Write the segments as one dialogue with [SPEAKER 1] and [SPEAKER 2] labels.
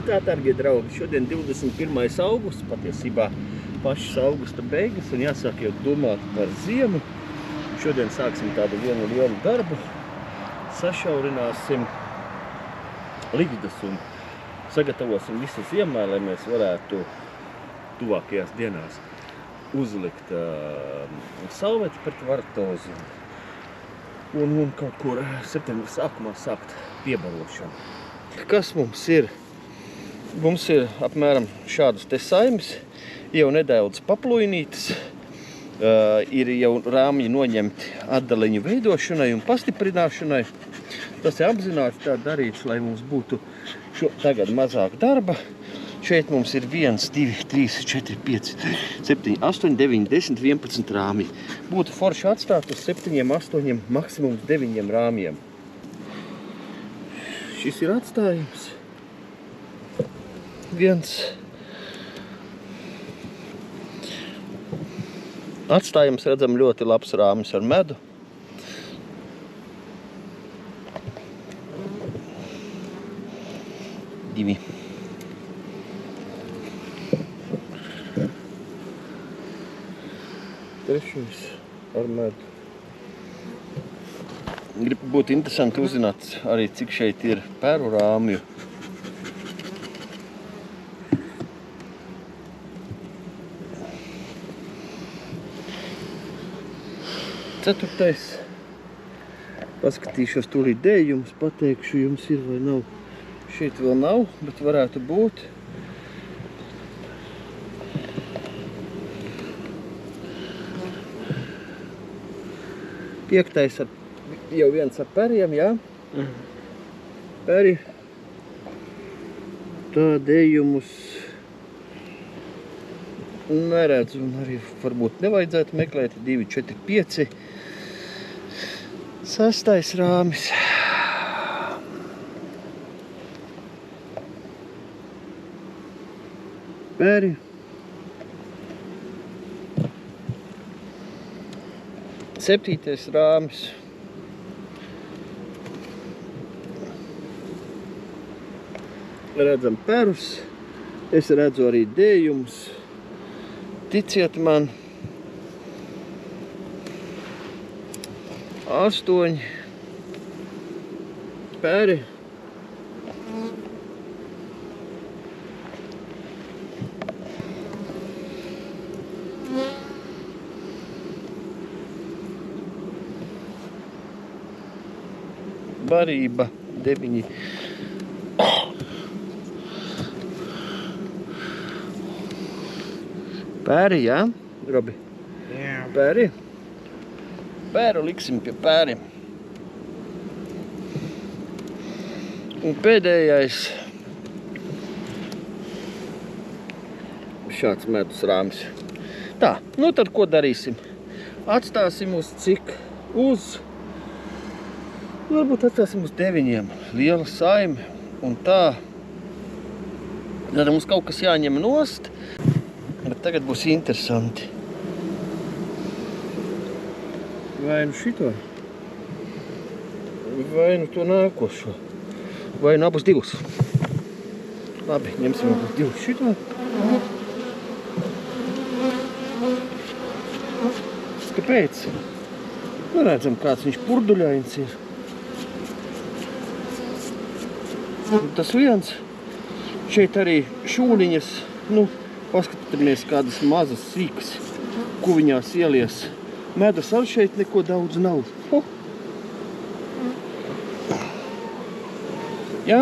[SPEAKER 1] tā, dargie draugi, šodien 21. augusts, patiesībā pašas augusta beigas, un jāsāk jau domāt par ziemu. Šodien sāksim tādu vienu lielu darbu, sašaurināsim ligzdas un sagatavosim visu ziemai, lai mēs varētu tuvākajās dienās uzlikt salveti pret vartozi un kaut kur septembra sākumā sākt piebarošanu. Kas mums ir? Mums ir apmēram šādas te saimes, jau nedaudz paplojnītas, ir jau rāmji noņemti atdaliņu veidošanai un pastiprināšanai. Tas ir apzināti tā darīts, lai mums būtu tagad mazāk darba. Šeit mums ir 1, 2, 3, 4, 5, 7, 8, 9, 10, 11 rāmji. Būtu forši atstāt uz 7, 8, maksimums 9 rāmjiem. Šis ir atstājums. Atstājums redzam ļoti labs rāmis ar medu. Divi. Trešais ar medu. Gribu būt interesanti uzzināt arī, cik šeit ir pēru rāmju. Ceturtais. Paskatīšos tūlīt dējumus, pateikšu, jums ir vai nav. Šeit vēl nav, bet varētu būt. Piektais jau viens ar periem, jā? Peri. Tā dējumus neredzu un arī varbūt nevajadzētu meklēt. 2, 4, 5. Sastais rāmis. Peri. Septītais rāmis. Redzam perus. Es redzu arī dējumus. Ticiet man. 8. Peri. Barība 9. Pēri, jā? Robi?
[SPEAKER 2] Jā.
[SPEAKER 1] Pēri? Pēru liksim pie pēriem. Un pēdējais šāds medus rāmis. Tā, nu tad ko darīsim? Atstāsim uz cik? Varbūt atstāsim uz 9. Liela saime un tā. Tad mums kaut kas jāņem nost, bet tagad būs interesanti. Vai nu šito? Vai nu to nākošo? Vai nu abus divus? Labi, ņemsim abus divus šito. Kāpēc? Nu, redzam, kāds viņš purduļains ir. Tas viens. Šeit arī šūniņas, nu, paskatāmies kādas mazas sīkas, kuviņās ielies. Medus arī šeit neko daudz nav. Jā?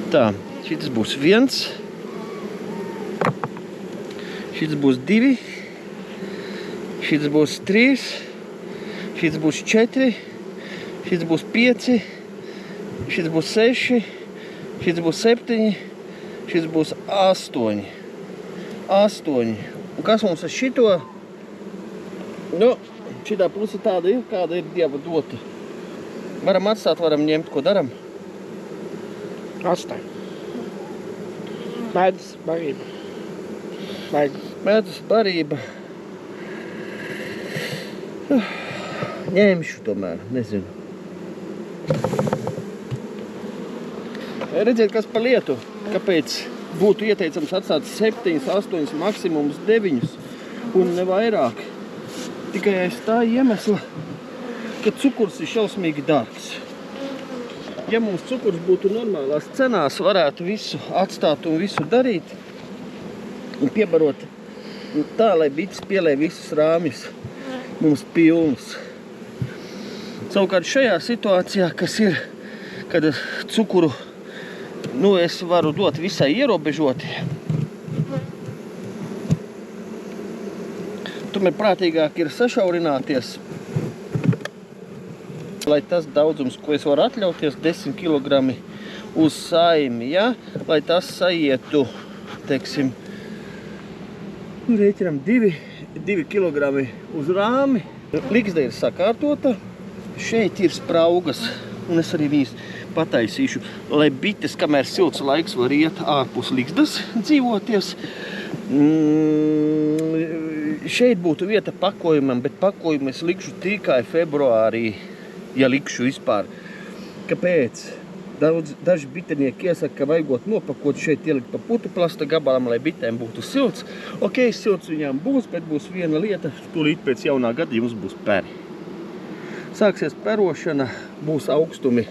[SPEAKER 1] Tā, šitas būs 1. Šitas būs 2. Šitas būs 3. Šitas būs 4. Šitas būs 5. Šitas būs 6. Šitas būs 7. Šitas būs 8. 8. Un kas mums ar šito? Nu, šitā puse tāda ir, kāda ir Dieva dota. Varam atstāt, varam ņemt, ko daram?
[SPEAKER 2] Atstāj. Medus, barība.
[SPEAKER 1] Medus, barība. Ņemšu tomēr, nezinu.
[SPEAKER 2] Redziet, kas par lietu, kāpēc būtu ieteicams atstāt 7, 8, maksimums 9 un ne vairāk. Tikai aiz tā iemesla, ka cukurs ir šausmīgi dārgs. Ja mums cukurs būtu normālās cenās, varētu visu atstāt un visu darīt un piebarot tā, lai bites pielē visus rāmjus mums pilnus. Savukārt šajā situācijā, kas ir, kad cukuru es varu dot visai ierobežoti, tomēr prātīgāk ir sašaurināties, lai tas daudzums, ko es varu atļauties, 10 kg uz saimi, ja? Lai tas saietu, teiksim, rēķinam 2 kg uz rāmi. Ligzda ir sakārtota, šeit ir spraugas, un es arī viņas pataisīšu, lai bites, kamēr silts laiks, var iet ārpus ligzdas dzīvoties. Šeit būtu vieta pakojumam, bet pakojumu es likšu tikai februārī, ja likšu vispār. Kāpēc? Daži bitenieki iesaka, ka vajagot nopakot šeit ielikt pa putu plasta gabalam, lai bitēm būtu silts. Ok, silts viņām būs, bet būs viena lieta, tūlīt pēc jaunā gada jums būs peri. Sāksies perošana, būs augstumi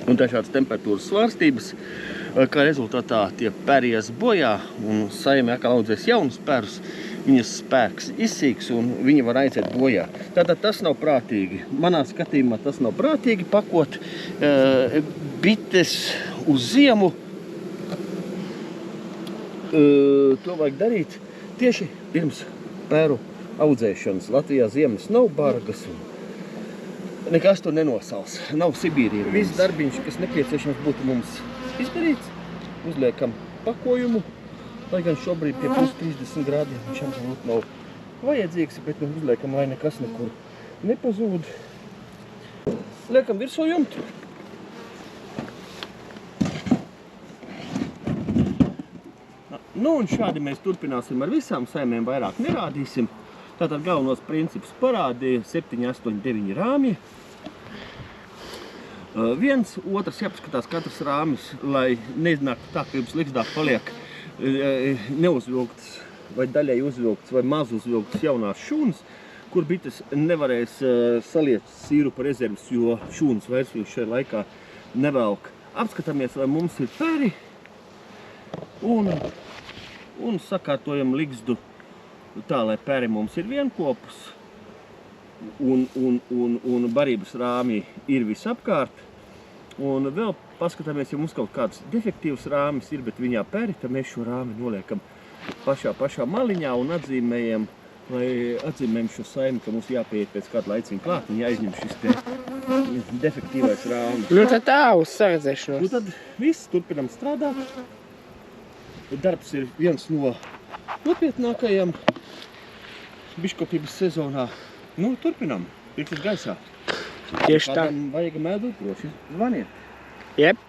[SPEAKER 2] un dažādas temperatūras svārstības, kā rezultātā tie peries bojā un saime atkal audzēs jaunus perus, viņas spēks izsīks un viņi var aiziet bojā. Tātad tas nav prātīgi. Manā skatījumā tas nav prātīgi pakot bites uz ziemu. To vajag darīt tieši pirms peru audzēšanas. Latvijā ziemas nav bargas un nekas tur nenosals. Nav Sibīrija. Viss darbiņš, kas nepieciešams būtu mums izdarīts, uzliekam pakojumu, lai gan šobrīd pie plus 30 grādiem viņš absolūti nav vajadzīgs, bet uzliekam, lai nekas nekur nepazūd. Liekam virsū jumtu. Un šādi mēs turpināsim ar visām saimēm, vairāk nerādīsim. Tātad galvenos principus parādīja 7, 8, 9 rāmji. Viens, otrs jāpaskatās katrs rāmis, lai neiznāk tā, ka jums ligzdā paliek neuzvilktas vai daļai uzvilktas vai maz uzvilktas jaunās šūnas, kur bites nevarēs saliet sīrupa rezerves, jo šūnas vairs viņš šajā laikā nevelk. Apskatāmies, vai mums ir peri un sakārtojam ligzdu tā, lai peri mums ir vienkopus un barības rāmji ir visapkārt. Un vēl paskatāmies, ja mums kaut kāds defektīvs rāmis ir, bet viņā peri, tad mēs šo rāmi noliekam pašā maliņā un atzīmējam šo saimi, ka mums jāpieiet pēc kādu laiciņu klāt un jāizņem šis te defektīvais rāmis.
[SPEAKER 3] Tad tā uz saredzēšanos.
[SPEAKER 2] Tad viss, turpinam strādāt. Darbs ir viens no nopietnākajiem biškopības sezonā. Turpinam, pirktas gaisā.
[SPEAKER 3] Tieši tā.
[SPEAKER 2] Kādam vajag medus, droši zvaniet.
[SPEAKER 3] Jep.